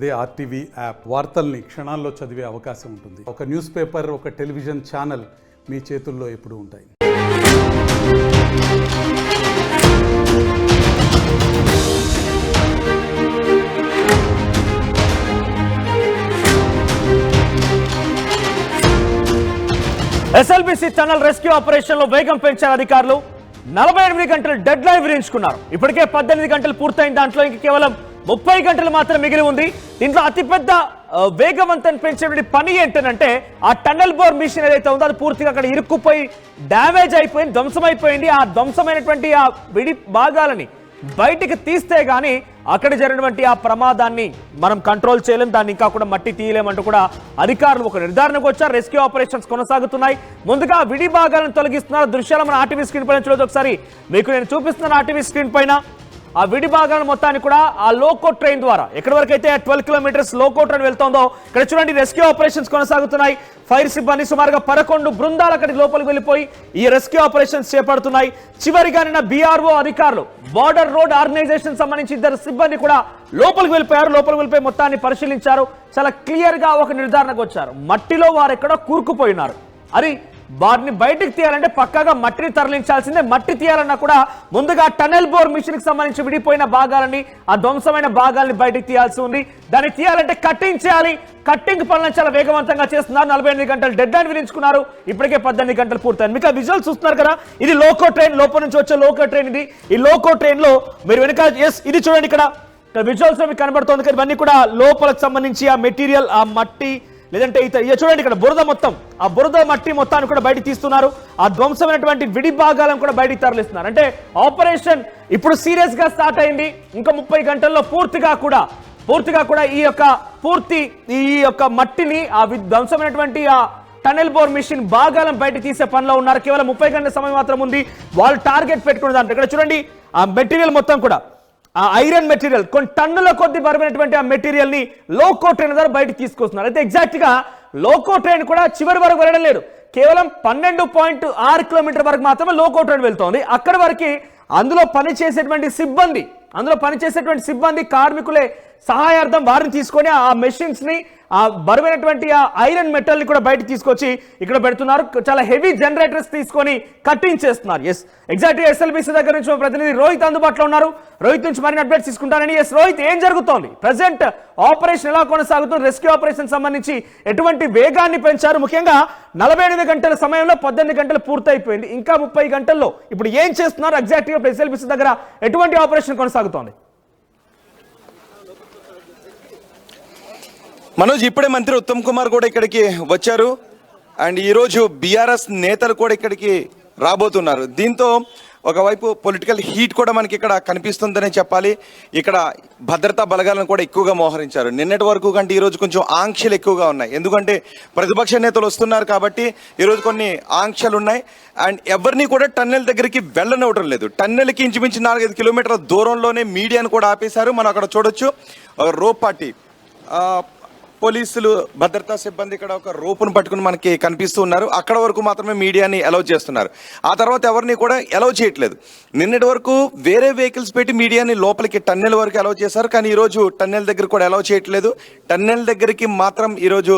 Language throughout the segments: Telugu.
అదే ఆర్టీవీ యాప్ వార్తల్ని క్షణాల్లో చదివే అవకాశం ఉంటుంది. ఒక న్యూస్ పేపర్, ఒక టెలివిజన్ ఛానల్ మీ చేతుల్లో ఎప్పుడూ ఉంటాయి. ఎస్ఎల్బిసి టనల్ రెస్క్యూ ఆపరేషన్ లో వేగం పెంచారు అధికారులు. 48 గంటలు డెడ్ లైన్ విధించుకున్నారు. ఇప్పటికే 18 గంటలు పూర్తయిన దాంట్లో ఇంక కేవలం 30 గంటలు మాత్రం మిగిలి ఉంది. దీంట్లో అతిపెద్ద వేగవంతం పెంచే పని ఏంటంటే ఆ టన్నల్ బోర్ మిషన్ ఏదైతే ఉందో అది పూర్తిగా అక్కడ ఇరుక్కుపోయి డ్యామేజ్ అయిపోయింది, ధ్వంసమైపోయింది. ఆ ధ్వంసమైనటువంటి ఆ విడి భాగాలని బయటికి తీస్తే గానీ అక్కడ జరిగినటువంటి ఆ ప్రమాదాన్ని మనం కంట్రోల్ చేయలేం, దాన్ని ఇంకా కూడా మట్టి తీయలేమంటూ కూడా అధికారులు ఒక నిర్ధారణకు వచ్చారు. రెస్క్యూ ఆపరేషన్స్ కొనసాగుతున్నాయి. ముందుగా విడి భాగాలను తొలగిస్తున్నారు. దృశ్యాలు మన ఆర్టీవీ స్క్రీన్ పైన చూడొచ్చు. ఒకసారి మీకు నేను చూపిస్తున్నాను ఆర్టీవీ స్క్రీన్ పైన ఆ విడి భాగాలను మొత్తాన్ని కూడా ఆ లోకో ట్రైన్ ద్వారా ఎక్కడి వరకు అయితే 12 కిలోమీటర్స్ లోకో ట్రైన్ వెళ్తుందో ఇక్కడ చూడండి రెస్క్యూ ఆపరేషన్స్ కొనసాగుతున్నాయి. ఫైర్ సిబ్బంది సుమారుగా 11 బృందాలు అక్కడికి లోపలికి వెళ్ళిపోయి ఈ రెస్క్యూ ఆపరేషన్స్ చేపడుతున్నాయి. చివరిగా నిన్న బీఆర్ఓ అధికారులు బార్డర్ రోడ్ ఆర్గనైజేషన్ సంబంధించి 2 సిబ్బంది కూడా లోపలికి వెళ్ళిపోయారు. లోపలికి వెళ్ళిపోయి మొత్తాన్ని పరిశీలించారు. చాలా క్లియర్ గా ఒక నిర్ధారణకు వచ్చారు. మట్టిలో వారు ఎక్కడో కూరుకుపోయినారు. అది వారిని బయటికి తీయాలంటే పక్కాగా మట్టిని తరలించాల్సిందే. మట్టి తీయాలన్నా కూడా ముందుగా టనెల్ బోర్ మిషన్ కి సంబంధించి విడిపోయిన భాగాలని, ఆ ధ్వంసమైన భాగాలని బయటికి తీయాల్సి ఉంది. దాన్ని తీయాలంటే కట్టింగ్ చేయాలి. కట్టింగ్ పనులను చాలా వేగవంతంగా చేస్తున్నారు. 48 గంటలు డెడ్ లైన్ విధించుకున్నారు. ఇప్పటికే 18 గంటలు పూర్తయింది. మీకు విజువల్ చూస్తున్నారు కదా, ఇది లోకో ట్రైన్, లోపల నుంచి వచ్చే లోకో ట్రైన్ ఇది. ఈ లోకో ట్రైన్ లో మీరు వెనక ఇది చూడండి, ఇక్కడ విజువల్స్ మీకు కనబడుతుంది. ఇవన్నీ కూడా లోపలకు సంబంధించి ఆ మెటీరియల్, ఆ మట్టి లేదంటే చూడండి ఇక్కడ బురద, మొత్తం ఆ బురద మట్టి మొత్తాన్ని కూడా బయట తీస్తున్నారు. ఆ ధ్వంసమైనటువంటి విడి భాగాలను కూడా బయటికి తరలిస్తున్నారు. అంటే ఆపరేషన్ ఇప్పుడు సీరియస్ గా స్టార్ట్ అయింది. ఇంకా 30 గంటల్లో పూర్తిగా కూడా ఈ యొక్క మట్టిని, ఆ ధ్వంసమైనటువంటి ఆ టనెల్ బోర్ మిషన్ భాగాలను బయట తీసే పనిలో ఉన్నారు. కేవలం 30 గంటల సమయం మాత్రం ఉంది. వాళ్ళు టార్గెట్ పెట్టుకున్న దాంట్లో ఇక్కడ చూడండి ఆ మెటీరియల్ మొత్తం కూడా ఆ ఐరన్ మెటీరియల్, కొన్ని టన్నుల కొద్ది బరువైనటువంటి ఆ మెటీరియల్ ని లోకో ట్రైన్ ద్వారా బయటకు తీసుకొస్తున్నారు. అయితే ఎగ్జాక్ట్ గా లోకో ట్రైన్ కూడా చివరి వరకు వెళ్ళడం లేదు. కేవలం 12.6 కిలోమీటర్ వరకు మాత్రమే లోకో ట్రైన్ వెళ్తోంది. అక్కడి వరకు అందులో పనిచేసేటువంటి సిబ్బంది కార్మికులే సహాయార్థం వారిని తీసుకొని ఆ మెషిన్స్ ని, ఆ బరువైనటువంటి ఆ ఐరన్ మెటల్ ని కూడా బయట తీసుకొచ్చి ఇక్కడ పెడుతున్నారు. చాలా హెవీ జనరేటర్స్ తీసుకొని కట్టింగ్ చేస్తున్నారు. ఎగ్జాక్ట్ ఎస్ఎల్బిసి దగ్గర నుంచి ప్రతినిధి రోహిత్ అందుబాటులో ఉన్నారు. రోహిత్ నుంచి మరిన్ని అప్డేట్స్ తీసుకుంటారని. రోహిత్, ఏం జరుగుతోంది ప్రెసెంట్? ఆపరేషన్ ఎలా కొనసాగుతుంది? రెస్క్యూ ఆపరేషన్ సంబంధించి ఎటువంటి వేగాన్ని పెంచారు? ముఖ్యంగా 48 గంటల సమయంలో 18 గంటలు పూర్తయిపోయింది. ఇంకా 30 గంటల్లో ఇప్పుడు ఏం చేస్తున్నారు? ఎగ్జాక్ట్ గా ఎస్ఎల్బిసి దగ్గర ఎటువంటి ఆపరేషన్ కొనసాగుతోంది? మనోజ్, ఇప్పుడే మంత్రి ఉత్తమ్ కుమార్ కూడా ఇక్కడికి వచ్చారు. అండ్ ఈరోజు బీఆర్ఎస్ నేతలు కూడా ఇక్కడికి రాబోతున్నారు. దీంతో ఒకవైపు పొలిటికల్ హీట్ కూడా మనకి ఇక్కడ కనిపిస్తుందనే చెప్పాలి. ఇక్కడ భద్రతా బలగాలను కూడా ఎక్కువగా మోహరించారు. నిన్నటి వరకు కంటే ఈరోజు కొంచెం ఆంక్షలు ఎక్కువగా ఉన్నాయి. ఎందుకంటే ప్రతిపక్ష నేతలు వస్తున్నారు కాబట్టి ఈరోజు కొన్ని ఆంక్షలు ఉన్నాయి. అండ్ ఎవరిని కూడా టన్నెల్ దగ్గరికి వెళ్ళనివ్వడం లేదు. టన్నెల్కి ఇంచుమించి 4-5 కిలోమీటర్ల దూరంలోనే మీడియాను కూడా ఆపేశారు. మనం అక్కడ చూడొచ్చు రోప్ పార్టీ పోలీసులు, భద్రతా సిబ్బంది ఇక్కడ ఒక రోపును పట్టుకుని మనకి కనిపిస్తూ ఉన్నారు. అక్కడ వరకు మాత్రమే మీడియాని అలౌ చేస్తున్నారు. ఆ తర్వాత ఎవరిని కూడా అలౌ చేయట్లేదు. నిన్నటి వరకు వేరే వెహికల్స్ పెట్టి మీడియాని లోపలికి టన్నెల్ వరకు అలౌ చేశారు. కానీ ఈరోజు టన్నెల్ దగ్గర కూడా అలౌ చేయట్లేదు. టన్నెల్ దగ్గరికి మాత్రం ఈరోజు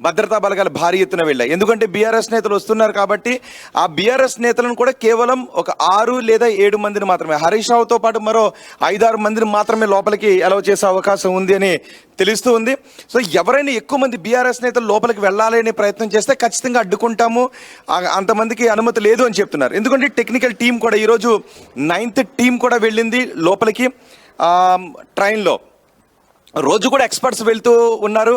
భద్రతా బలగాలు భారీ ఎత్తున వెళ్ళాయి. ఎందుకంటే బీఆర్ఎస్ నేతలు వస్తున్నారు కాబట్టి ఆ బీఆర్ఎస్ నేతలను కూడా కేవలం ఒక 6 లేదా 7 మందిని మాత్రమే, హరీష్ రావుతో పాటు మరో 5-6 మందిని మాత్రమే లోపలికి అలౌ చేసే అవకాశం ఉంది అని తెలుస్తూ ఉంది. సో ఎవరైనా ఎక్కువ మంది బీఆర్ఎస్ నేతలు లోపలికి వెళ్ళాలి అనే ప్రయత్నం చేస్తే ఖచ్చితంగా అడ్డుకుంటాము, అంతమందికి అనుమతి లేదు అని చెప్తున్నారు. ఎందుకంటే టెక్నికల్ టీం కూడా ఈరోజు 9th టీం కూడా వెళ్ళింది లోపలికి ట్రైన్లో. రోజు కూడా ఎక్స్పర్ట్స్ వెళ్తూ ఉన్నారు.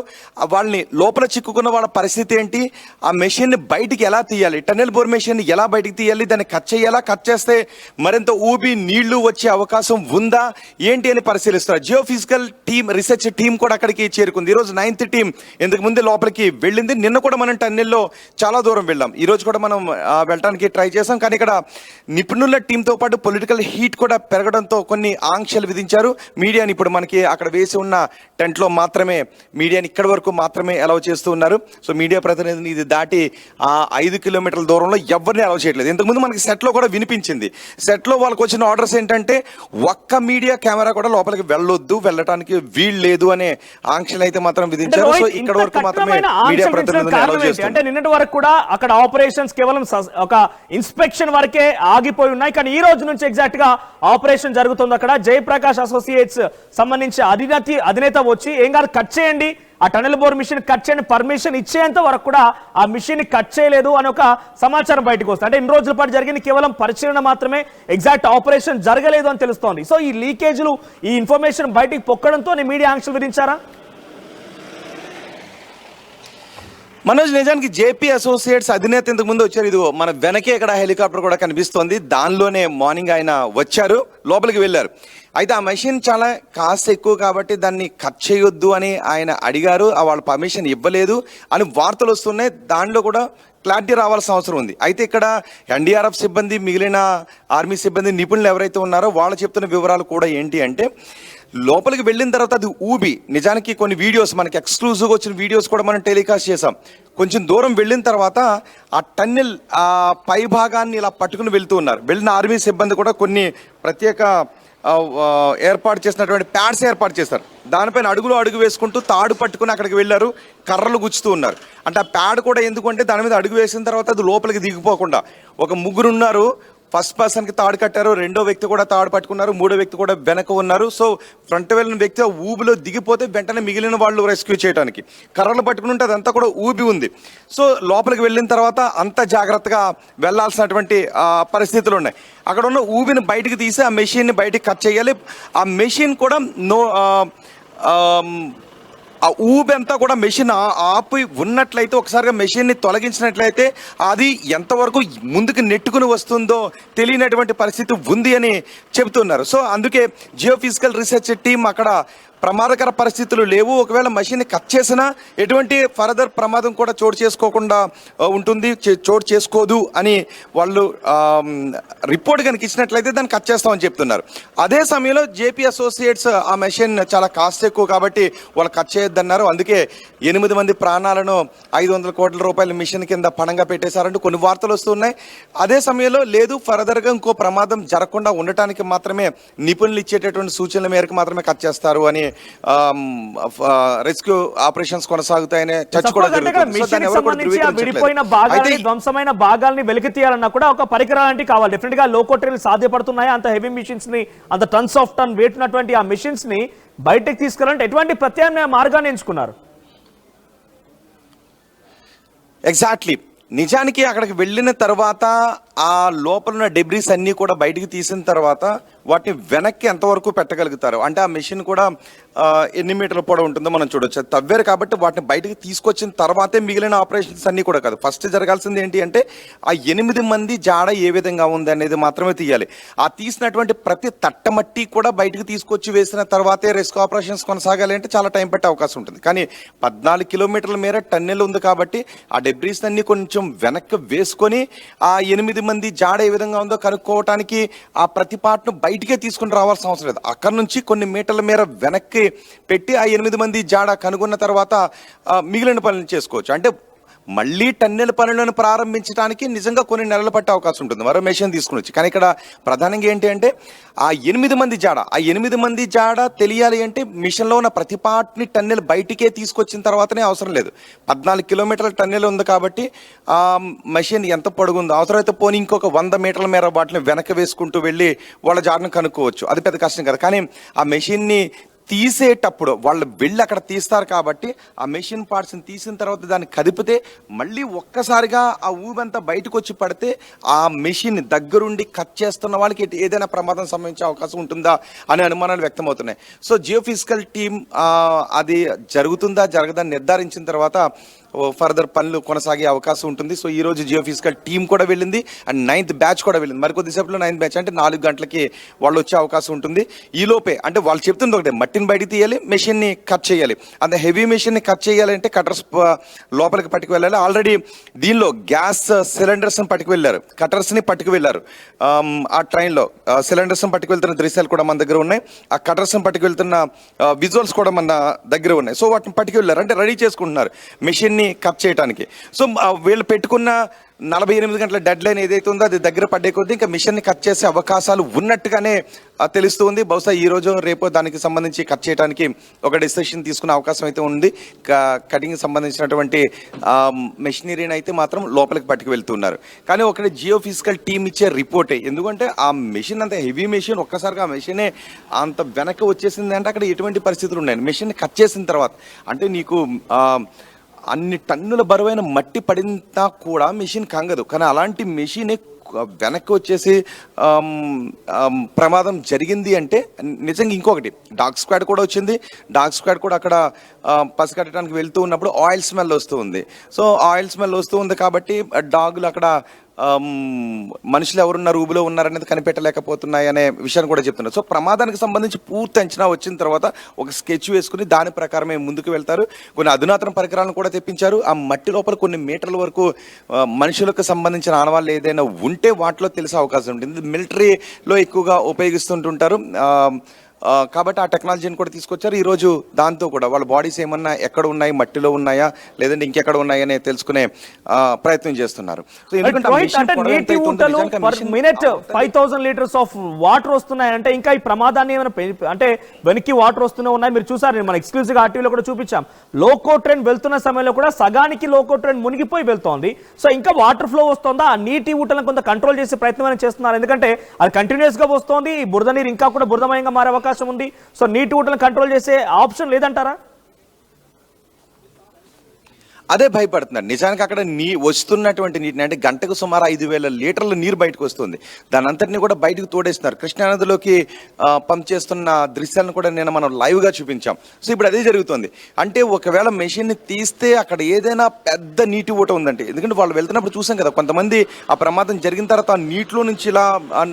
వాళ్ళని లోపల చిక్కుకున్న వాళ్ళ పరిస్థితి ఏంటి, ఆ మెషిన్ని బయటికి ఎలా తీయాలి, టన్నెల్ బోర్ మెషిన్ని ఎలా బయటికి తీయాలి, దాన్ని కట్ చేయాలా, కట్ చేస్తే మరింత ఊబి నీళ్లు వచ్చే అవకాశం ఉందా ఏంటి అని పరిశీలిస్తారు. జియోఫిజికల్ టీం, రీసెర్చ్ టీం కూడా అక్కడికి చేరుకుంది. ఈరోజు 9th టీం ఇంతకు ముందే లోపలికి వెళ్ళింది. నిన్న కూడా మనం టన్నెల్లో చాలా దూరం వెళ్ళాం. ఈరోజు కూడా మనం వెళ్ళడానికి ట్రై చేసాం. కానీ ఇక్కడ నిపుణుల టీంతో పాటు పొలిటికల్ హీట్ కూడా పెరగడంతో కొన్ని ఆంక్షలు విధించారు. మీడియాని ఇప్పుడు మనకి అక్కడ వేసి ఉన్న టెంట్లో మాత్రమే మీడియాని ఇక్కడి వరకు మాత్రమే అలౌ చేస్తూ ఉన్నారు. సో మీడియా ప్రతినిధిని ఇది దాటి 5 కిలోమీటర్ల దూరంలో ఎవరిని అలౌ చేయట్లేదు. ఇంతకుముందు మనకి సెట్లో కూడా వినిపించింది. సెట్లో వాళ్ళకి వచ్చిన ఆర్డర్స్ ఏంటంటే ఒక్క మీడియా కెమెరా కూడా లోపలికి వెళ్ళటానికి వీలు లేదు అనే ఆంక్షలు అయితే మాత్రం విధించారు. సో ఇక్కడ వరకు మాత్రమే మీడియా ప్రతినిధులను అలౌ చేస్తారు. అంటే నిన్నటి వరకు కూడా అక్కడ ఆపరేషన్స్ కేవలం ఒక ఇన్స్పెక్షన్ వరకే ఆగిపోయి ఉన్నాయి. కానీ ఈ రోజు నుంచి ఎగ్జాక్ట్ గా ఆపరేషన్ జరుగుతుంది. అక్కడ జయప్రకాష్ అసోసియేట్స్ సంబంధించి అధినేత వచ్చి ఏం కాదు కట్ చేయండి, ఆ టనల్ బోర్ మిషన్ కట్ చేయండి పర్మిషన్ ఇచ్చేంత వరకు కూడా ఆ మిషన్ కట్ చేయలేదు అని ఒక సమాచారం బయటకు వస్తుంది. అంటే ఇన్ని రోజుల పాటు జరిగింది కేవలం పరిశీలన మాత్రమే, ఎగ్జాక్ట్ ఆపరేషన్ జరగలేదు అని తెలుస్తోంది. సో ఈ లీకేజ్లు ఈ ఇన్ఫర్మేషన్ బయటికి పొక్కడంతో మీడియా ఆంక్షలు విధించారా? మనోజ్, నిజానికి జేపీ అసోసియేట్స్ అధినేత ఇంతకు ముందు వచ్చారు. ఇది మన వెనకే ఇక్కడ హెలికాప్టర్ కూడా కనిపిస్తోంది. దానిలోనే మార్నింగ్ ఆయన వచ్చారు, లోపలికి వెళ్ళారు. అయితే ఆ మెషిన్ చాలా కాస్ట్ ఎక్కువ కాబట్టి దాన్ని కట్ చేయొద్దు అని ఆయన అడిగారు. వాళ్ళ పర్మిషన్ ఇవ్వలేదు అని వార్తలు వస్తున్నాయి. దానిలో కూడా క్లారిటీ రావాల్సిన అవసరం ఉంది. అయితే ఇక్కడ ఎన్డీఆర్ఎఫ్ సిబ్బంది, మిగిలిన ఆర్మీ సిబ్బంది, నిపుణులు ఎవరైతే ఉన్నారో వాళ్ళు చెప్తున్న వివరాలు కూడా ఏంటి అంటే లోపలికి వెళ్ళిన తర్వాత అది ఊబి, నిజానికి కొన్ని వీడియోస్ మనకి ఎక్స్క్లూజివ్గా వచ్చిన వీడియోస్ కూడా మనం టెలికాస్ట్ చేసాం. కొంచెం దూరం వెళ్ళిన తర్వాత ఆ టన్నెల్ ఆ పై భాగాన్ని ఇలా పట్టుకుని వెళ్తూ ఉన్నారు. వెళ్ళిన ఆర్మీ సిబ్బంది కూడా కొన్ని ప్రత్యేక ఏర్పాటు చేసినటువంటి ప్యాడ్స్ ఏర్పాటు చేశారు. దానిపైన అడుగు వేసుకుంటూ తాడు పట్టుకుని అక్కడికి వెళ్ళారు, కర్రలు గుచ్చుతూ ఉన్నారు. అంటే ఆ ప్యాడ్ కూడా ఎందుకంటే దాని మీద అడుగు వేసిన తర్వాత అది లోపలికి దిగిపోకుండా. ఒక ముగ్గురు ఉన్నారు, ఫస్ట్ పర్సన్కి తాడు కట్టారు, రెండో వ్యక్తి కూడా తాడు పట్టుకున్నారు, మూడో వ్యక్తి కూడా వెనక ఉన్నారు. సో ఫ్రంట్ వెళ్ళిన వ్యక్తి ఊబిలో దిగిపోతే వెంటనే మిగిలిన వాళ్ళు రెస్క్యూ చేయడానికి కర్రలు పట్టుకుని ఉంటే అదంతా కూడా ఊబి ఉంది. సో లోపలికి వెళ్ళిన తర్వాత అంత జాగ్రత్తగా వెళ్లాల్సినటువంటి పరిస్థితులు ఉన్నాయి. అక్కడ ఉన్న ఊబిని బయటికి తీసి ఆ మెషిన్ని బయటికి కట్ చేయాలి. ఆ మెషిన్ కూడా ఆ ఊబెంతా కూడా మెషిన్ ఆపి ఉన్నట్లయితే, ఒకసారిగా మెషిన్ని తొలగించినట్లయితే అది ఎంతవరకు ముందుకు నెట్టుకుని వస్తుందో తెలియనటువంటి పరిస్థితి ఉంది అని చెబుతున్నారు. సో అందుకే జియోఫిజికల్ రీసెర్చ్ టీం అక్కడ ప్రమాదకర పరిస్థితులు లేవు, ఒకవేళ మెషిన్ని కట్ చేసినా ఎటువంటి ఫర్దర్ ప్రమాదం కూడా చోటు చేసుకోకుండా ఉంటుంది, చోటు చేసుకోదు అని వాళ్ళు రిపోర్ట్ కనుక ఇచ్చినట్లయితే దాన్ని కట్ చేస్తామని చెప్తున్నారు. అదే సమయంలో జేపీ అసోసియేట్స్ ఆ మెషిన్ చాలా కాస్ట్ ఎక్కువ కాబట్టి వాళ్ళు కట్ చేయొద్దన్నారు. అందుకే 8 మంది ప్రాణాలను 500 కోట్ల రూపాయల మిషన్ కింద పణంగా పెట్టేశారంటూ కొన్ని వార్తలు వస్తున్నాయి. అదే సమయంలో లేదు, ఫర్దర్గా ఇంకో ప్రమాదం జరగకుండా ఉండటానికి మాత్రమే నిపుణులు ఇచ్చేటటువంటి సూచనల మేరకు మాత్రమే కట్ చేస్తారు అని రెస్క్యూ ఆపరేషన్స్ కొనసాగుతాయని చర్చ కూడా విడిపోయిన భాగాలని, ధ్వంసమైన భాగాల్ని వెలికి తీయాలన్నా కూడా ఒక పరికరాలంటి కావాలి. డెఫినెట్ గా లోకోటరీలు సాధ్యపడుతున్నాయి. అంత హెవీ మిషన్స్ ని, అంత టన్స్ ఆఫ్ టన్ వెయిట్ ఉన్నటువంటి ఆ మిషన్స్ ని బయటకు తీసుకెళ్ళాలంటే ఎటువంటి ప్రత్యామ్నాయ మార్గాన్ని ఎంచుకున్నారు? ఎగ్జాక్ట్లీ, నిజానికి అక్కడికి వెళ్ళిన తర్వాత ఆ లోపల ఉన్న డెబ్రీస్ అన్నీ కూడా బయటికి తీసిన తర్వాత వాటిని వెనక్కి ఎంతవరకు పెట్టగలుగుతారు అంటే ఆ మెషిన్ కూడా ఎన్ని మీటర్ల పొడవు ఉంటుందో మనం చూడొచ్చు. తవ్వారు కాబట్టి వాటిని బయటకు తీసుకొచ్చిన తర్వాతే మిగిలిన ఆపరేషన్స్ అన్నీ కూడా కాదు. ఫస్ట్ జరగాల్సింది ఏంటి అంటే ఆ 8 మంది జాడ ఏ విధంగా ఉంది అనేది మాత్రమే తీయాలి. ఆ తీసినటువంటి ప్రతి తట్టమట్టి కూడా బయటకు తీసుకొచ్చి వేసిన తర్వాతే రెస్క్యూ ఆపరేషన్స్ కొనసాగాలి అంటే చాలా టైం పట్టే అవకాశం ఉంటుంది. కానీ 14 కిలోమీటర్ల మేర టన్నెల్ ఉంది కాబట్టి ఆ డెబ్రీస్ అన్ని కొంచెం వెనక్కి వేసుకొని ఆ 8 మంది జాడ ఏ విధంగా ఉందో కనుక్కోవటానికి ఆ ప్రతి పార్ట్ను బయటికే తీసుకుని రావాల్సిన అవసరం లేదు. అక్కడ నుంచి కొన్ని మీటర్ల మేర వెనక్కి పెట్టి ఆ 8 మంది జాడ కనుగొన్న తర్వాత మిగిలిన పనులు చేసుకోవచ్చు. అంటే మళ్ళీ టన్నెల్ పనులను ప్రారంభించడానికి నిజంగా కొన్ని నెలలు పట్టే అవకాశం ఉంటుంది, మరో మెషిన్ తీసుకుని వచ్చి. కానీ ఇక్కడ ప్రధానంగా ఏంటి అంటే ఆ 8 మంది జాడ తెలియాలి అంటే మిషన్లో ఉన్న ప్రతి పార్ట్ని టన్నెల్ బయటికే తీసుకొచ్చిన తర్వాతనే అవసరం లేదు. 14 కిలోమీటర్ల టన్నెల్ ఉంది కాబట్టి ఆ మెషిన్ ఎంత పొడుగుందో అవసరమైతే పోనీ ఇంకొక 100 మీటర్ల మేర వాటిని వెనక వేసుకుంటూ వెళ్ళి వాళ్ళ జాడను కనుక్కోవచ్చు. అది పెద్ద కష్టం కదా. కానీ ఆ మెషిన్ని తీసేటప్పుడు వాళ్ళు వెళ్ళి అక్కడ తీస్తారు కాబట్టి ఆ మెషిన్ పార్ట్స్ని తీసిన తర్వాత దాన్ని కదిపితే మళ్ళీ ఒక్కసారిగా ఆ ఊబంతా బయటకు వచ్చి పడితే ఆ మెషిన్ దగ్గరుండి కట్ చేస్తున్న వాళ్ళకి ఏదైనా ప్రమాదం సంభవించే అవకాశం ఉంటుందా అనే అనుమానాలు వ్యక్తమవుతున్నాయి. సో జియోఫిజికల్ టీం అది జరుగుతుందా జరగదా నిర్ధారించిన తర్వాత ఫర్దర్ పనులు కొనసాగే అవకాశం ఉంటుంది. సో ఈ రోజు జియో ఫిజికల్ టీం కూడా వెళ్ళింది అండ్ 9th బ్యాచ్ కూడా వెళ్ళింది. మరి కొద్దిసేపులో 9th బ్యాచ్ అంటే 4 గంటలకి వాళ్ళు వచ్చే అవకాశం ఉంటుంది. ఈ లోపే అంటే వాళ్ళు చెప్తుంది ఒకటే, మట్టిని బయటికి తీయాలి, మెషిన్ని కట్ చేయాలి. అంత హెవీ మెషిన్ని కట్ చేయాలంటే కటర్స్ లోపలికి పట్టుకు వెళ్ళాలి. ఆల్రెడీ దీనిలో గ్యాస్ సిలిండర్స్ని పట్టుకు వెళ్ళారు, కటర్స్ని పట్టుకు వెళ్ళారు. ఆ ట్రైన్లో సిలిండర్స్ని పట్టుకు వెళ్తున్న దృశ్యాలు కూడా మన దగ్గర ఉన్నాయి. ఆ కటర్స్ని పట్టుకు వెళ్తున్న విజువల్స్ కూడా మన దగ్గర ఉన్నాయి. సో వాటిని పట్టుకు వెళ్ళారు, అంటే రెడీ చేసుకుంటున్నారు మెషిన్ని కట్ చేయడానికి. సో వీళ్ళు పెట్టుకున్న 48 గంటల డెడ్ లైన్ ఏదైతే ఉందో అది దగ్గర పడ్డే కొద్దీ ఇంకా మిషన్ని కట్ చేసే అవకాశాలు ఉన్నట్టుగానే తెలుస్తుంది. బహుశా ఈ రోజు రేపో దానికి సంబంధించి కట్ చేయడానికి ఒక డిసిషన్ తీసుకునే అవకాశం అయితే ఉంది. కటింగ్ సంబంధించినటువంటి మెషినరీని అయితే మాత్రం లోపలికి పట్టుకు వెళ్తున్నారు. కానీ ఒకటి జియో ఫిజికల్ టీం ఇచ్చే రిపోర్టే, ఎందుకంటే ఆ మెషిన్ అంత హెవీ మెషిన్, ఒక్కసారిగా ఆ మెషినే అంత వెనక్కి వచ్చేసింది అంటే అక్కడ ఎటువంటి పరిస్థితులు ఉన్నాయి. మెషిన్ కట్ చేసిన తర్వాత అంటే నీకు అన్ని టన్నుల బరువైన మట్టి పడినా కూడా మెషిన్ కంగదు. కానీ అలాంటి మెషిన్ వెనక్కి వచ్చేసి ప్రమాదం జరిగింది అంటే నిజంగా. ఇంకొకటి డాగ్ స్క్వాడ్ కూడా వచ్చింది. డాగ్ స్క్వాడ్ కూడా అక్కడ పసికట్టడానికి వెళ్తూ ఉన్నప్పుడు ఆయిల్ స్మెల్ వస్తూ ఉంది. సో ఆయిల్ స్మెల్ వస్తూ ఉంది కాబట్టి డాగులు అక్కడ మనుషులు ఎవరున్నారు, ఊబిలో ఉన్నారనేది కనిపెట్టలేకపోతున్నాయి అనే విషయాన్ని కూడా చెప్తున్నారు. సో ప్రమాదానికి సంబంధించి పూర్తి అంచనా వచ్చిన తర్వాత ఒక స్కెచ్ వేసుకుని దాని ప్రకారమే ముందుకు వెళ్తారు. కొన్ని అధునాతన పరికరాలను కూడా తెప్పించారు. ఆ మట్టి లోపల కొన్ని మీటర్ల వరకు మనుషులకు సంబంధించిన ఆనవాళ్ళు ఏదైనా ఉంటే వాటిలో తెలిసే అవకాశం ఉంటుంది. మిలిటరీలో ఎక్కువగా ఉపయోగిస్తుంటుంటారు కాబట్టి ఆ టెక్నాలజీని కూడా తీసుకొచ్చారు. ఈరోజు దాంతో కూడా వాళ్ళ బాడీస్ ఏమన్నా ఎక్కడ ఉన్నాయి, మట్టిలో ఉన్నాయా లేదంటే ఇంకెక్కడ ఉన్నాయని తెలుసుకునే ప్రయత్నం చేస్తున్నారు. సో ఎందుకంటే 5,000 లీటర్స్ ఆఫ్ వాటర్ వస్తున్నాయంటే ఇంకా ఈ ప్రమాదాన్ని ఏమైనా అంటే వెనక్కి వాటర్ వస్తూనే ఉన్నాయి. మీరు చూసారు, మనం ఎక్స్క్లూజివ్ గా ఆర్టీవీలో కూడా చూపించాం. లోకో ట్రైన్ వెళ్తున్న సమయంలో కూడా సగానికి లోకో ట్రైన్ మునిగిపోయి వెళ్తోంది. సో ఇంకా వాటర్ ఫ్లో వస్తుందా, ఆ నీటి ఊటలను కొంత కంట్రోల్ చేసే ప్రయత్నం చేస్తున్నారు. ఎందుకంటే అది కంటిన్యూస్ గా వస్తోంది, బురద నీరు ఇంకా కూడా బురదమయంగా మారే అవకాశం ఉంది. సో నీటి ఊటలను కంట్రోల్ చేసే ఆప్షన్ లేదంటారా? అదే భయపడుతున్నారు. నిజానికి అక్కడ వస్తున్నటువంటి నీటిని అంటే గంటకు సుమారు 5,000 లీటర్ల నీరు బయటకు వస్తుంది. దాని అంతటిని కూడా బయటకు తోడేస్తున్నారు. కృష్ణానదిలోకి పంప్ చేస్తున్న దృశ్యాలను కూడా నేను మనం లైవ్గా చూపించాం. సో ఇప్పుడు అదే జరుగుతుంది. అంటే ఒకవేళ మెషిన్ని తీస్తే అక్కడ ఏదైనా పెద్ద నీటి ఊట ఉందంటే, ఎందుకంటే వాళ్ళు వెళ్తున్నప్పుడు చూసాం కదా, కొంతమంది ఆ ప్రమాదం జరిగిన తర్వాత ఆ నీటిలో నుంచి ఇలా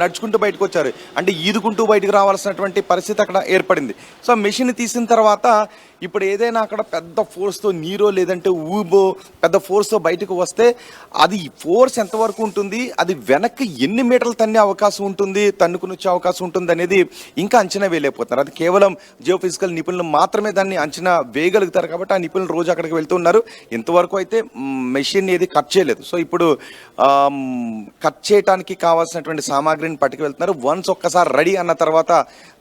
నడుచుకుంటూ బయటకు వచ్చారు. అంటే ఈదుకుంటూ బయటకు రావాల్సినటువంటి పరిస్థితి అక్కడ ఏర్పడింది. సో ఆ మెషిన్ తీసిన తర్వాత ఇప్పుడు ఏదైనా అక్కడ పెద్ద ఫోర్స్తో నీరో లేదంటే ఊబో పెద్ద ఫోర్స్తో బయటకు వస్తే అది ఫోర్స్ ఎంతవరకు ఉంటుంది, అది వెనక్కి ఎన్ని మీటర్లు తన్నే అవకాశం ఉంటుంది, తన్నుకుని వచ్చే అవకాశం ఉంటుంది అనేది ఇంకా అంచనా వేయలేకపోతున్నారు. అది కేవలం జియో ఫిజికల్ నిపుణులు మాత్రమే దాన్ని అంచనా వేయగలుగుతారు. కాబట్టి ఆ నిపుణులు రోజు అక్కడికి వెళ్తున్నారు. ఇంతవరకు అయితే మెషిన్ ఏది కట్ చేయలేదు. సో ఇప్పుడు కట్ చేయడానికి కావాల్సినటువంటి సామాగ్రిని పట్టుకు వెళ్తున్నారు. వన్స్ ఒక్కసారి రెడీ అన్న తర్వాత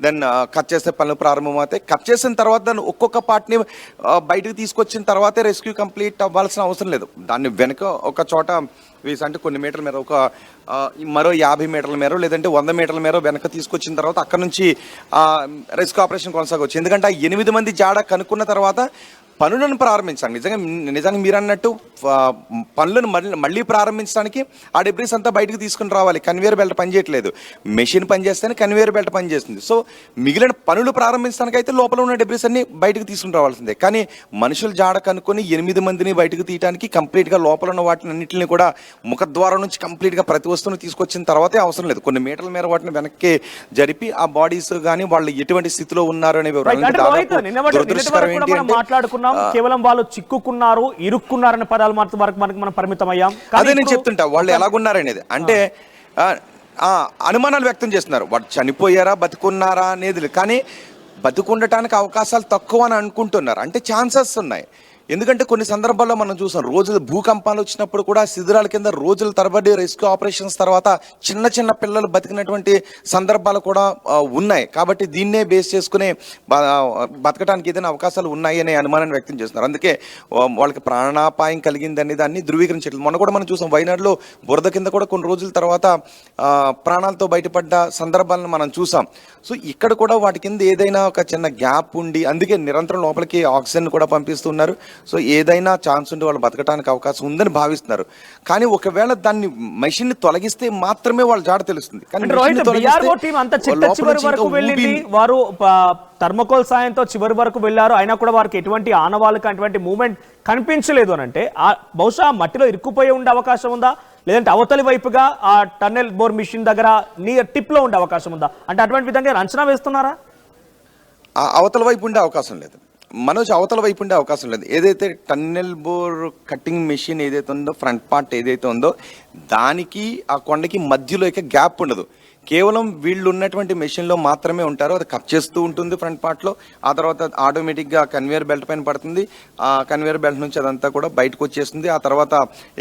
దెన్ కట్ చేసే పనులు ప్రారంభమవుతాయి. కట్ చేసిన తర్వాత దాన్ని ఒక్కొక్క పార్ట్ని బయటకు తీసుకొచ్చిన తర్వాతే రెస్క్యూ కంప్లీట్ అవ్వాల్సిన అవసరం లేదు. దాన్ని వెనుక ఒక చోట వేసి అంటే కొన్ని మీటర్ల మేర ఒక మరో 50 మీటర్ల మేర లేదంటే 100 మీటర్ల మేర వెనక తీసుకొచ్చిన తర్వాత అక్కడ నుంచి రెస్క్యూ ఆపరేషన్ కొనసాగవచ్చు. ఎందుకంటే 8 మంది జాడ కనుక్కున్న తర్వాత పనులను ప్రారంభించాలి. నిజంగా మీరు అన్నట్టు పనులను మళ్ళీ ప్రారంభించడానికి ఆ డెబ్రీస్ అంతా బయటకు తీసుకుని రావాలి. కన్వేయర్ బెల్ట్ పనిచేయట్లేదు, మెషిన్ పనిచేస్తేనే కన్వేయర్ బెల్ట్ పనిచేస్తుంది. సో మిగిలిన పనులు ప్రారంభించడానికి అయితే లోపల ఉన్న డెబ్రీస్ అన్ని బయటకు తీసుకుని రావాల్సిందే. కానీ మనుషులు జాడ కనుక్కొని 8 మందిని బయటకు తీయడానికి కంప్లీట్గా లోపల ఉన్న వాటిని అన్నింటినీ కూడా ముఖద్వారం నుంచి కంప్లీట్గా ప్రతి వస్తువును తీసుకొచ్చిన తర్వాతే అవసరం లేదు. కొన్ని మీటర్ల మేర వాటిని వెనక్కి జరిపి ఆ బాడీస్ కానీ వాళ్ళు ఎటువంటి స్థితిలో ఉన్నారు అనే మాట్లాడుకున్నాం. కేవలం వాళ్ళు చిక్కుకున్నారు, ఇరుక్కున్నారనే పదాలు వరకు మనం పరిమితం అయ్యాం. అదే నేను చెప్తుంటా వాళ్ళు ఎలాగున్నారనేది. అంటే అనుమానాలు వ్యక్తం చేస్తున్నారు. వాళ్ళు చనిపోయారా బతుకున్నారా అనేది, కానీ బతుకుండటానికి అవకాశాలు తక్కువ అని అనుకుంటున్నారు. అంటే ఛాన్సెస్ ఉన్నాయి. ఎందుకంటే కొన్ని సందర్భాల్లో మనం చూసాం, రోజులు భూకంపాలు వచ్చినప్పుడు కూడా శిథిరాల కింద రోజుల తరబడి రెస్క్యూ ఆపరేషన్స్ తర్వాత చిన్న చిన్న పిల్లలు బతికినటువంటి సందర్భాలు కూడా ఉన్నాయి. కాబట్టి దీన్నే బేస్ చేసుకుని బతకడానికి ఏదైనా అవకాశాలు ఉన్నాయి అనే అనుమానాన్ని వ్యక్తం చేస్తున్నారు. అందుకే వాళ్ళకి ప్రాణాపాయం కలిగిందనే దాన్ని ధృవీకరించట్లేదు. మొన్న కూడా మనం చూసాం, వైనాడులో బురద కింద కూడా కొన్ని రోజుల తర్వాత ప్రాణాలతో బయటపడ్డ సందర్భాలను మనం చూసాం. సో ఇక్కడ కూడా వాటి కింద ఏదైనా ఒక చిన్న గ్యాప్ ఉండి అందుకే నిరంతరం లోపలికి ఆక్సిజన్ కూడా పంపిస్తున్నారు. సో ఏదైనా ఛాన్స్ ఉంటే వాళ్ళు బతకడానికి అవకాశం ఉందని భావిస్తున్నారు. కానీ ఒకవేళ దాన్ని మెషిన్ని తొలగిస్తే మాత్రమే వాళ్ళ జాడ తెలుస్తుంది. కానీ రోహిత్, BRO టీం అంత చిట్ట చివరి వరకు వెళ్ళింది, వారు థర్మకోల్ సాయంతో చివరి వరకు వెళ్ళారు, అయినా కూడా వారికి ఎటువంటి ఆనవాళ్ళకి అటువంటి మూవ్మెంట్ కనిపించలేదు అని అంటే బహుశా మట్టిలో ఇరుక్కుపోయి ఉండే అవకాశం ఉందా, లేదంటే అవతలి వైపుగా ఆ టన్నెల్ బోర్ మిషన్ దగ్గర నియర్ టిప్ లో ఉండే అవకాశం ఉందా? అంటే అటువంటి విధంగా అంచనా వేస్తున్నారా? అవతల వైపు ఉండే అవకాశం లేదు మనోజ్, అవతల వైపు ఉండే అవకాశం లేదు. ఏదైతే టన్నెల్ బోర్ కట్టింగ్ మెషిన్ ఏదైతే ఉందో, ఫ్రంట్ పార్ట్ ఏదైతే ఉందో, దానికి ఆ కొండకి మధ్యలో ఇక గ్యాప్ ఉండదు. కేవలం వీళ్ళు ఉన్నటువంటి మెషిన్లో మాత్రమే ఉంటారు. అది కట్ చేస్తూ ఉంటుంది ఫ్రంట్ పార్ట్లో. ఆ తర్వాత ఆటోమేటిక్గా కన్వేయర్ బెల్ట్ పైన పడుతుంది. ఆ కన్వేయర్ బెల్ట్ నుంచి అదంతా కూడా బయటకు వచ్చేస్తుంది. ఆ తర్వాత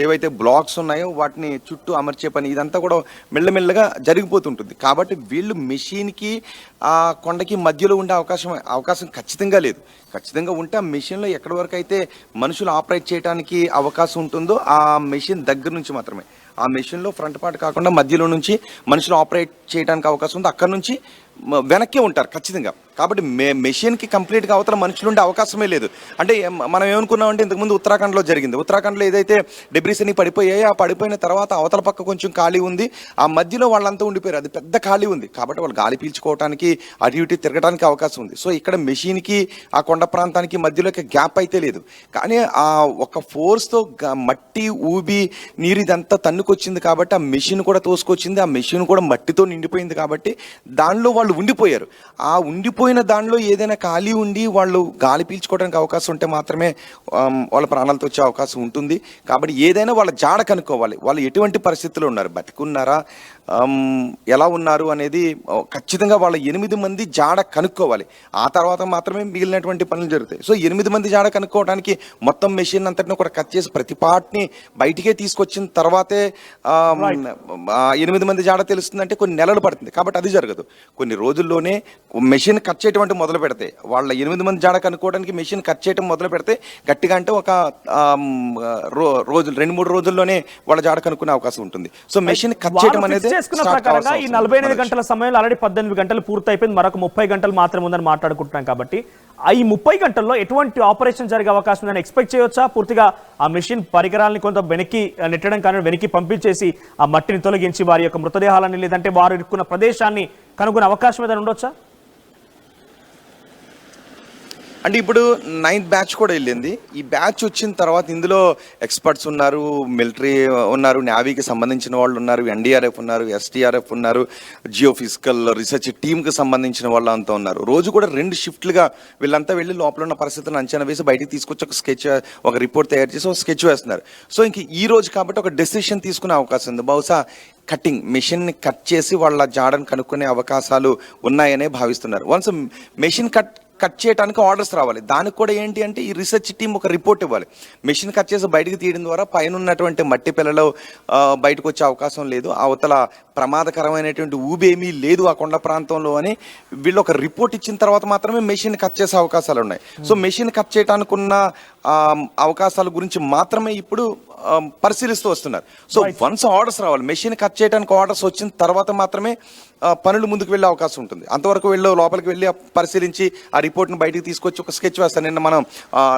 ఏవైతే బ్లాక్స్ ఉన్నాయో వాటిని చుట్టూ అమర్చే పని ఇదంతా కూడా మెల్లమెల్లగా జరిగిపోతుంటుంది. కాబట్టి వీళ్ళు మెషిన్కి ఆ కొండకి మధ్యలో ఉండే అవకాశం ఖచ్చితంగా లేదు. ఖచ్చితంగా ఉంటే ఆ మెషిన్లో ఎక్కడి వరకు అయితే మనుషులు ఆపరేట్ చేయడానికి అవకాశం ఉంటుందో ఆ మెషిన్ దగ్గర నుంచి మాత్రమే, ఆ మెషిన్లో ఫ్రంట్ పార్ట్ కాకుండా మధ్యలో నుంచి మనుషులు ఆపరేట్ చేయడానికి అవకాశం ఉంది. అక్కడ నుంచి వెనక్కి ఉంటారు ఖచ్చితంగా. కాబట్టి మెషిన్కి కంప్లీట్గా అవతల మనుషులు ఉండే అవకాశమే లేదు. అంటే మనం ఏమనుకున్నామంటే ఇంతకుముందు ఉత్తరాఖండ్లో జరిగింది. ఉత్తరాఖండ్లో ఏదైతే డెబ్రిస్ అన్ని పడిపోయాయో, ఆ పడిపోయిన తర్వాత అవతల పక్క కొంచెం ఖాళీ ఉంది, ఆ మధ్యలో వాళ్ళంతా ఉండిపోయారు. అది పెద్ద ఖాళీ ఉంది కాబట్టి వాళ్ళు గాలి పీల్చుకోవడానికి అటు ఇటు తిరగడానికి అవకాశం ఉంది. సో ఇక్కడ మెషిన్కి ఆ కొండ ప్రాంతానికి మధ్యలోకి గ్యాప్ అయితే లేదు. కానీ ఆ ఒక ఫోర్స్తో మట్టి ఊబి నీరు ఇదంతా తన్నుకొచ్చింది కాబట్టి ఆ మెషిన్ కూడా తోసుకొచ్చింది. ఆ మెషిన్ కూడా మట్టితో నిండిపోయింది కాబట్టి దానిలో వాళ్ళు ఉండిపోయారు. ఆ ఉండిపోయిన దానిలో ఏదైనా ఖాళీ ఉండి వాళ్ళు గాలి పీల్చుకోవడానికి అవకాశం ఉంటే మాత్రమే వాళ్ళ ప్రాణాలతో వచ్చే అవకాశం ఉంటుంది. కాబట్టి ఏదైనా వాళ్ళ జాడ కనుక్కోవాలి. వాళ్ళు ఎటువంటి పరిస్థితుల్లో ఉన్నారు, బతికున్నారా, ఎలా ఉన్నారు అనేది ఖచ్చితంగా వాళ్ళ 8 మంది జాడ కనుక్కోవాలి. ఆ తర్వాత మాత్రమే మిగిలినటువంటి పనులు జరుగుతాయి. సో 8 మంది జాడ కనుక్కోవడానికి మొత్తం మెషిన్ అంతటిని కూడా కట్ చేసి ప్రతి పార్ట్ని బయటికే తీసుకొచ్చిన తర్వాతే 8 మంది జాడ తెలుస్తుందంటే కొన్ని నెలలు పడుతుంది. కాబట్టి అది జరగదు. కొన్ని రోజుల్లోనే మెషిన్ కట్ చేయటం మొదలు పెడితే, వాళ్ళ 8 మంది జాడ కనుక్కోవడానికి మెషిన్ కట్ చేయడం మొదలు పెడితే గట్టిగా అంటే ఒక రోజులు 2-3 రోజుల్లోనే వాళ్ళ జాడ కనుక్కునే అవకాశం ఉంటుంది. సో మెషిన్ కట్ చేయడం అనేది చేసుకున్న ప్రకారంగా ఈ 48 గంటల సమయంలో ఆల్రెడీ 18 గంటలు పూర్తయిపోయింది, మరొక 30 గంటలు మాత్రమే ఉందని మాట్లాడుకుంటున్నాం. కాబట్టి ఈ 30 గంటల్లో ఎటువంటి ఆపరేషన్ జరిగే అవకాశం ఉందని ఎక్స్పెక్ట్ చేయవచ్చా? పూర్తిగా ఆ మెషిన్ పరికరాలని కొంత వెనక్కి నెట్టడం కానీ వెనక్కి పంపించేసి ఆ మట్టిని తొలగించి వారి యొక్క మృతదేహాలని లేదంటే వారు ఇరుక్కున్న ప్రదేశాన్ని కనుగొనే అవకాశం ఏదైనా ఉండొచ్చా? అంటే ఇప్పుడు 9th బ్యాచ్ కూడా వెళ్ళింది. ఈ బ్యాచ్ వచ్చిన తర్వాత ఇందులో ఎక్స్పర్ట్స్ ఉన్నారు, మిలిటరీ ఉన్నారు, నేవీకి సంబంధించిన వాళ్ళు ఉన్నారు, NDRF ఉన్నారు, STRF ఉన్నారు, జియోఫిజికల్ రీసెర్చ్ టీంకి సంబంధించిన వాళ్ళు అంతా ఉన్నారు. రోజు కూడా 2 షిఫ్ట్లుగా వీళ్ళంతా వెళ్ళి లోపల ఉన్న పరిస్థితులను అంచనా వేసి బయటికి తీసుకొచ్చి ఒక రిపోర్ట్ తయారు చేసి ఒక స్కెచ్ వేస్తున్నారు. సో ఇంక ఈ రోజు కాబట్టి ఒక డెసిషన్ తీసుకునే అవకాశం ఉంది. బహుశా మెషిన్ని కట్ చేసి వాళ్ళ జాడను కనుక్కునే అవకాశాలు ఉన్నాయనే భావిస్తున్నారు. వన్స్ మెషిన్ కట్ చేయడానికి ఆర్డర్స్ రావాలి. దానికి కూడా ఏంటి అంటే ఈ రీసెర్చ్ టీం ఒక రిపోర్ట్ ఇవ్వాలి. మెషిన్ కట్ చేసి బయటకు తీయడం ద్వారా పైన ఉన్నటువంటి మట్టి పిల్లలు బయటకు వచ్చే అవకాశం లేదు, అవతల ప్రమాదకరమైనటువంటి ఊబేమీ లేదు ఆ కొండ ప్రాంతంలో అని వీళ్ళు ఒక రిపోర్ట్ ఇచ్చిన తర్వాత మాత్రమే మెషిన్ కట్ చేసే అవకాశాలు ఉన్నాయి. సో మెషిన్ కట్ చేయడానికి ఉన్న అవకాశాల గురించి మాత్రమే ఇప్పుడు పరిశీలిస్తూ వస్తున్నారు. సో వన్స్ ఆర్డర్స్ రావాలి, మెషిన్ కట్ చేయడానికి ఆర్డర్స్ వచ్చిన తర్వాత మాత్రమే పనులు ముందుకు వెళ్ళే అవకాశం ఉంటుంది. అంతవరకు లోపలికి వెళ్ళి పరిశీలించి ఆ రిపోర్ట్ని బయటికి తీసుకొచ్చి ఒక స్కెచ్ వేస్తాను. నిన్న మనం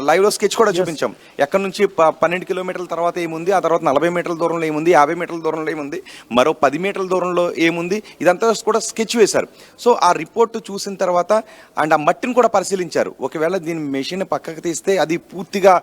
లైవ్లో స్కెచ్ కూడా చూపించాం. ఎక్కడి నుంచి 12 కిలోమీటర్ల తర్వాత ఏముంది, ఆ తర్వాత 40 మీటర్ల దూరంలో ఏముంది, 50 మీటర్ల దూరంలో ఏముంది, మరో 10 మీటర్ల దూరంలో ఏముంది, ఇదంతా కూడా స్కెచ్ వేశారు. సో ఆ రిపోర్ట్ చూసిన తర్వాత అండ్ ఆ మట్టిని కూడా పరిశీలించారు. ఒకవేళ దీని మెషిన్ పక్కకు తీస్తే అది పూర్తిగా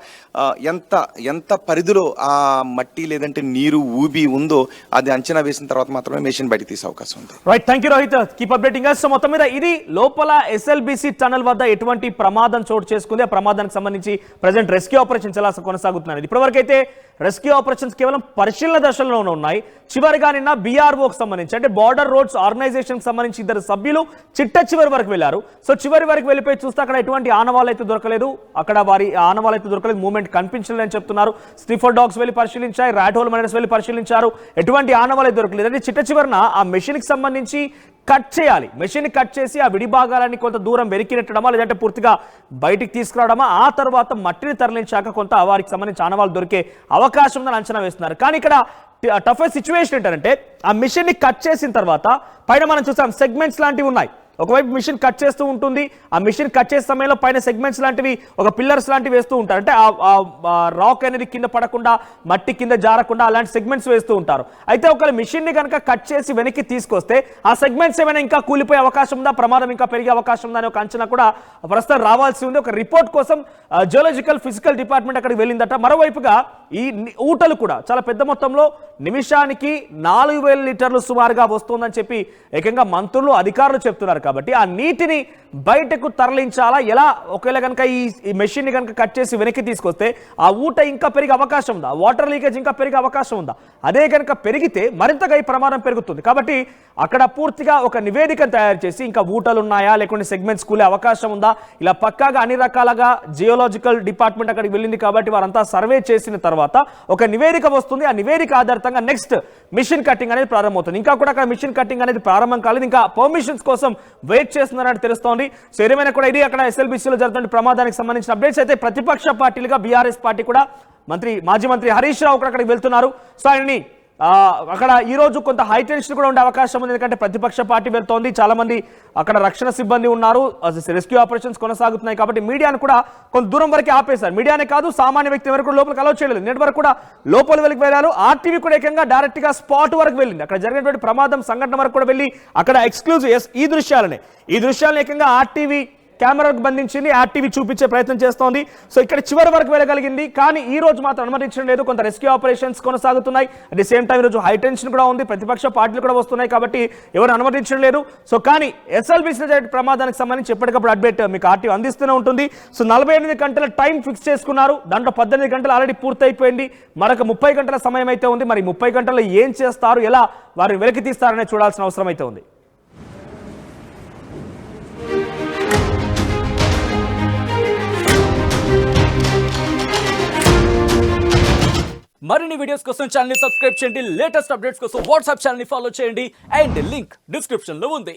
ఎంత పరిధిలో ఆ మట్టి లేదంటే నీరు ఊబి ఉందో అది అంచనా వేసిన తర్వాత మాత్రమే మెషిన్ బయటికి తీసే అవకాశం ఉంది. Right, thank you Rohit, keep updating us. So మొత్తం మీద ఇది లోపల SLBC టనల్ వద్ద ఎటువంటి ప్రమాదం చోటు చేసుకుంది, ఆ ప్రమాదానికి సంబంధించి ప్రెజెంట్ రెస్క్యూ ఆపరేషన్స్ ఎలా కొనసాగుతున్నాయి. ఇప్పటివరకు అయితే రెస్క్యూ ఆపరేషన్స్ కేవలం పరిశీలన దశలోనే ఉన్నాయి. చివరిగా నిన్న BROకి సంబంధించి అంటే బార్డర్ రోడ్స్ ఆర్గనైజేషన్కి సంబంధించి 2 సభ్యులు చివరి వరకు వెళ్ళారు. సో చివరి వరకు వెళ్ళిపోయి చూస్తే అక్కడ ఎటువంటి ఆనవాళ్ళు అయితే దొరకలేదు, అక్కడ వారి ఆనవాళ్ళు అయితే దొరకలేదు, మూవ్మెంట్ కనిపించలేదని చెప్తున్నారు. స్నిఫర్ డాగ్స్ వెళ్ళి పరిశీలించాయి, ర్యాట్ హోల్ మైనర్స్ వెళ్ళి పరిశీలించారు, ఎటువంటి ఆనవాళ్ళు అయితే దొరకలేదు. అంటే చివరిన ఆ మెషిన్కి సంబంధించి కట్ చేయాలి, మెషిన్ కట్ చేసి ఆ విడి భాగాలని కొంత దూరం వెనక్కి నెట్టడమా లేదంటే పూర్తిగా బయటికి తీసుకురావడమా, ఆ తర్వాత మట్టిని తరలించాక కొంత వారికి సంబంధించి ఆనవాళ్ళు దొరికే అవకాశం ఉందని అంచనా వేస్తున్నారు. కానీ ఇక్కడ టఫెస్ట్ సిచ్యువేషన్ ఏంటంటే ఆ మిషన్ ని కట్ చేసిన తర్వాత పైన మనం చూసాం సెగ్మెంట్స్ లాంటివి ఉన్నాయి, ఒకవైపు మిషన్ కట్ చేస్తూ ఉంటుంది. ఆ మిషన్ కట్ చేసే సమయంలో పైన సెగ్మెంట్స్ లాంటివి ఒక పిల్లర్స్ లాంటివి వేస్తూ ఉంటారు. అంటే ఆ రాక్ అనేది కింద పడకుండా మట్టి కింద జారకుండా అలాంటి సెగ్మెంట్స్ వేస్తూ ఉంటారు. అయితే ఒకవేళ మిషన్ ని కనుక కట్ చేసి వెనక్కి తీసుకొస్తే ఆ సెగ్మెంట్స్ ఏమైనా ఇంకా కూలిపోయే అవకాశం ఉందా, ప్రమాదం ఇంకా పెరిగే అవకాశం ఉందా అనే ఒక అంచనా కూడా ప్రస్తుతం రావాల్సి ఉంది. ఒక రిపోర్ట్ కోసం జియోలాజికల్ ఫిజికల్ డిపార్ట్మెంట్ అక్కడికి వెళ్ళిందట. మరోవైపుగా ఈ ఊటలు కూడా చాలా పెద్ద మొత్తంలో నిమిషానికి 4000 లీటర్లు సుమారుగా వస్తుందని చెప్పి ఏకంగా మంత్రులు అధికారులు చెప్తున్నారు. కాబట్టి ఆ నీటిని బయటకు తరలించాలా ఎలా, ఒకవేళ కనుక ఈ మెషిన్ ని కనుక కట్ చేసి వెనక్కి తీసుకొస్తే ఆ ఊట ఇంకా పెరిగే అవకాశం ఉందా, వాటర్ లీకేజ్ ఇంకా పెరిగే అవకాశం ఉందా, అదే కనుక పెరిగితే మరింతగా ఈ ప్రమాదం పెరుగుతుంది. కాబట్టి అక్కడ పూర్తిగా ఒక నివేదికను తయారు చేసి ఇంకా ఊటలు ఉన్నాయా లేకుంటే సెగ్మెంట్స్ కూలే అవకాశం ఉందా, ఇలా పక్కాగా అన్ని రకాలుగా జియోలాజికల్ డిపార్ట్మెంట్ అక్కడికి వెళ్ళింది. కాబట్టి వారంతా సర్వే చేసిన తర్వాత ఒక నివేదిక వస్తుంది. ఆ నివేదిక ఆధారంగా నెక్స్ట్ మిషన్ కటింగ్ అనేది ప్రారంభమవుతుంది. ఇంకా కూడా అక్కడ మిషన్ కటింగ్ అనేది ప్రారంభం కాలేదు, ఇంకా పర్మిషన్స్ కోసం వెయిట్ చేస్తున్నారని తెలుస్తోంది. సో ఏమైనా కూడా ఇది అక్కడ ఎస్ఎల్బిసిలో జరుగుతున్న ప్రమాదానికి సంబంధించిన అప్డేట్స్. అయితే ప్రతిపక్ష పార్టీలుగా బీఆర్ఎస్ పార్టీ కూడా మాజీ మంత్రి హరీష్ రావు కూడా అక్కడికి వెళ్తున్నారు. సో ఆయనని అక్కడ ఈ రోజు కొంత హైటెన్షన్ కూడా ఉండే అవకాశం ఉంది. ఎందుకంటే ప్రతిపక్ష పార్టీ వెళ్తోంది, చాలా మంది అక్కడ రక్షణ సిబ్బంది ఉన్నారు, రెస్క్యూ ఆపరేషన్స్ కొనసాగుతున్నాయి. కాబట్టి మీడియాను కూడా కొంత దూరం వరకు ఆపేశారు. మీడియానే కాదు, సామాన్య వ్యక్తి వరకు లోపలికి అలౌ చేయలేదు. నేటి వరకు కూడా లోపల వెళ్ళి వెళ్ళారు. ఆర్టీవీ కూడా ఏకంగా డైరెక్ట్ గా స్పాట్ వరకు వెళ్ళింది. అక్కడ జరిగినటువంటి ప్రమాదం సంఘటన వరకు కూడా వెళ్ళి అక్కడ ఎక్స్క్లూజివ్ ఈ దృశ్యాలను ఏకంగా ఆర్టీవీ కెమెరాకు బంధించింది, ఆర్టీవీ చూపించే ప్రయత్నం చేస్తోంది. సో ఇక్కడ చివరి వరకు వెళ్ళగలిగింది, కానీ ఈ రోజు మాత్రం అనుమతించడం లేదు. కొంత రెస్క్యూ ఆపరేషన్స్ కొనసాగుతున్నాయి. అట్ ది సేమ్ టైం ఈరోజు హైటెన్షన్ కూడా ఉంది, ప్రతిపక్ష పార్టీలు కూడా వస్తున్నాయి. కాబట్టి ఎవరు అనుమతించడం లేదు. సో కానీ ఎస్ఎల్బిసి ప్రమాదానికి సంబంధించి ఎప్పటికప్పుడు అప్డేట్ మీకు ఆర్టీవీ అందిస్తూనే ఉంటుంది. సో 48 గంటల టైం ఫిక్స్ చేసుకున్నారు. దాంట్లో 18 గంటలు ఆల్రెడీ పూర్తయిపోయింది. మరొక 30 గంటల సమయం అయితే ఉంది. మరి 30 గంటల్లో ఏం చేస్తారు, ఎలా వారిని వెలికి తీస్తారనే చూడాల్సిన అవసరం అయితే ఉంది. మరిన్ని వీడియోస్ కోసం ఛానల్ ని సబ్స్క్రైబ్ చేయండి. లేటెస్ట్ అప్డేట్స్ కోసం వాట్సాప్ ఛానల్ ని ఫాలో చేయండి. అండ్ లింక్ డిస్క్రిప్షన్ లో ఉంది.